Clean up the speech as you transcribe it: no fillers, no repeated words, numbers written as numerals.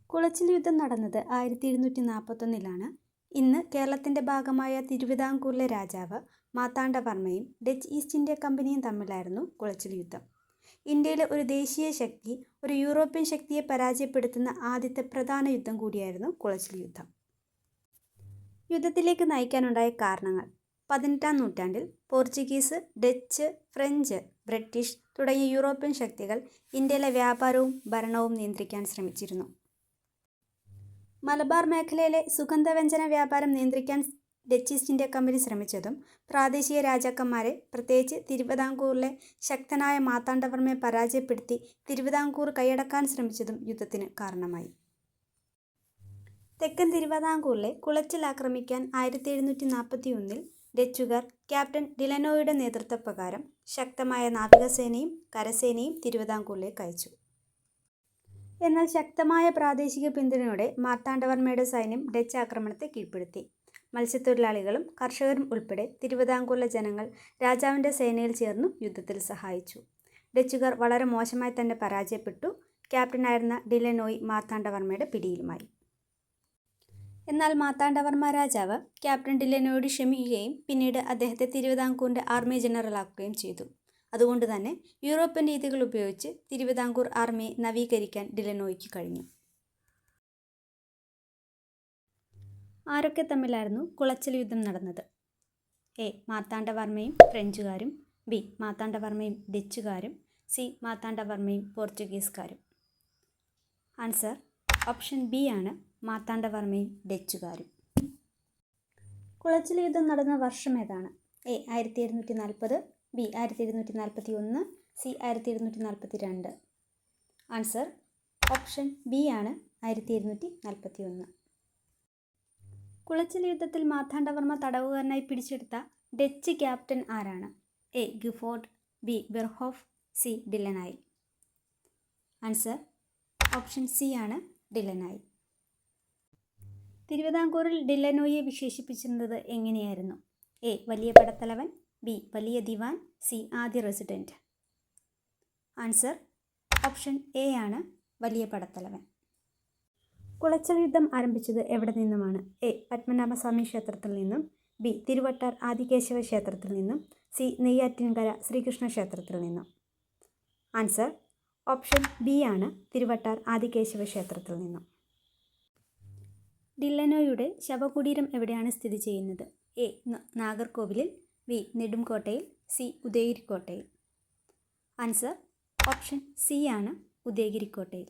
കുളച്ചിൽ യുദ്ധം നടന്നത് 1741 ഇന്ന് കേരളത്തിൻ്റെ ഭാഗമായ തിരുവിതാംകൂറിലെ രാജാവ് മാർത്താണ്ഡവർമ്മയും ഡച്ച് ഈസ്റ്റ് ഇന്ത്യ കമ്പനിയും തമ്മിലായിരുന്നു കുളച്ചിൽ യുദ്ധം. ഇന്ത്യയിലെ ഒരു ദേശീയ ശക്തി ഒരു യൂറോപ്യൻ ശക്തിയെ പരാജയപ്പെടുത്തുന്ന ആദ്യത്തെ പ്രധാന യുദ്ധം കൂടിയായിരുന്നു കുളച്ചിൽ യുദ്ധം. യുദ്ധത്തിലേക്ക് നയിക്കാനുണ്ടായ കാരണങ്ങൾ: 18-ാം നൂറ്റാണ്ടിൽ പോർച്ചുഗീസ്, ഡച്ച്, ഫ്രഞ്ച്, ബ്രിട്ടീഷ് തുടങ്ങിയ യൂറോപ്യൻ ശക്തികൾ ഇന്ത്യയിലെ വ്യാപാരവും ഭരണവും നിയന്ത്രിക്കാൻ ശ്രമിച്ചിരുന്നു. മലബാർ മേഖലയിലെ സുഗന്ധവ്യഞ്ജന വ്യാപാരം നിയന്ത്രിക്കാൻ ഡച്ച് ഈസ്റ്റ് ഇന്ത്യ കമ്പനി ശ്രമിച്ചതും പ്രാദേശിക രാജാക്കന്മാരെ, പ്രത്യേകിച്ച് തിരുവിതാംകൂറിലെ ശക്തനായ മാർത്താണ്ഡവർമ്മയെ പരാജയപ്പെടുത്തി തിരുവിതാംകൂർ കൈയടക്കാൻ ശ്രമിച്ചതും യുദ്ധത്തിന് കാരണമായി. തെക്കൻ തിരുവിതാംകൂറിലെ കുളച്ചിൽ ആക്രമിക്കാൻ 1741 ഡച്ചുകാർ ക്യാപ്റ്റൻ ഡിലനോയുടെ നേതൃത്വപ്രകാരം ശക്തമായ നാവികസേനയും കരസേനയും തിരുവിതാംകൂറിലേക്ക് അയച്ചു. എന്നാൽ ശക്തമായ പ്രാദേശിക പിന്തുണയോടെ മാർത്താണ്ഡവർമ്മയുടെ സൈന്യം ഡച്ച് ആക്രമണത്തെ കീഴ്പ്പെടുത്തി. മത്സ്യത്തൊഴിലാളികളും കർഷകരും ഉൾപ്പെടെ തിരുവിതാംകൂറിലെ ജനങ്ങൾ രാജാവിൻ്റെ സേനയിൽ ചേർന്നു യുദ്ധത്തിൽ സഹായിച്ചു. ഡച്ചുകാർ വളരെ മോശമായി തന്നെ പരാജയപ്പെട്ടു. ക്യാപ്റ്റനായിരുന്ന ഡിലനോയി മാർത്താണ്ഡവർമ്മയുടെ പിടിയിലുമായി. എന്നാൽ മാർത്താണ്ഡവർമ്മ രാജാവ് ക്യാപ്റ്റൻ ഡിലനോയോട് ക്ഷമിക്കുകയും പിന്നീട് അദ്ദേഹത്തെ തിരുവിതാംകൂറിൻ്റെ ആർമി ജനറലാക്കുകയും ചെയ്തു. അതുകൊണ്ട് തന്നെ യൂറോപ്യൻ രീതികൾ ഉപയോഗിച്ച് തിരുവിതാംകൂർ ആർമിയെ നവീകരിക്കാൻ ഡിലനോയ്ക്ക് കഴിഞ്ഞു. ആരൊക്കെ തമ്മിലായിരുന്നു കുളച്ചിൽ യുദ്ധം നടന്നത്? എ. മാർത്താണ്ഡവർമ്മയും ഫ്രഞ്ചുകാരും. ബി. മാർത്താണ്ഡവർമ്മയും ഡച്ചുകാരും. സി. മാർത്താണ്ഡവർമ്മയും പോർച്ചുഗീസുകാരും. ആൻസർ ഓപ്ഷൻ ബി ആണ്, മാർത്താണ്ഡവർമ്മയും ഡച്ചുകാരും. കുളച്ചിൽ യുദ്ധം നടന്ന വർഷം ഏതാണ്? A. 1740, B. 1741, C. 1742. Answer option B ആണ്, 1741. കുളച്ചിൽ യുദ്ധത്തിൽ മാർത്താണ്ഡവർമ്മ തടവുകാരനായി പിടിച്ചെടുത്ത ഡച്ച് ക്യാപ്റ്റൻ ആരാണ്? എ. Gifford, B. ബെർഹോഫ്, C. De Lannoy. Answer option C ആണ്, ഡിലനായി. തിരുവിതാംകൂറിൽ ഡിലനോയെ വിശേഷിപ്പിച്ചിരുന്നത് എങ്ങനെയായിരുന്നു? എ. വലിയ പടത്തലവൻ, ബി. വലിയ ദിവാൻ, സി. ആദ്യ റെസിഡൻറ്റ്. ആൻസർ ഓപ്ഷൻ എ ആണ്, വലിയ പടത്തലവൻ. കുളച്ചിൽ യുദ്ധം ആരംഭിച്ചത് എവിടെ നിന്നുമാണ്? എ. പത്മനാഭസ്വാമി ക്ഷേത്രത്തിൽ നിന്നും, ബി. തിരുവട്ടാർ ആദികേശവ ക്ഷേത്രത്തിൽ നിന്നും, സി. നെയ്യാറ്റിൻകര ശ്രീകൃഷ്ണ ക്ഷേത്രത്തിൽ നിന്നും. ആൻസർ ഓപ്ഷൻ ബി ആണ്, തിരുവട്ടാർ ആദികേശവ ക്ഷേത്രത്തിൽ നിന്നും. ഡിലനോയുടെ ശവകുടീരം എവിടെയാണ് സ്ഥിതി ചെയ്യുന്നത്? എ. നാഗർകോവിലിൽ, ബി. നെടുംകോട്ടയിൽ, സി. ഉദയഗിരിക്കോട്ടയിൽ. ആൻസർ ഓപ്ഷൻ സി ആണ്, ഉദയഗിരിക്കോട്ടയിൽ.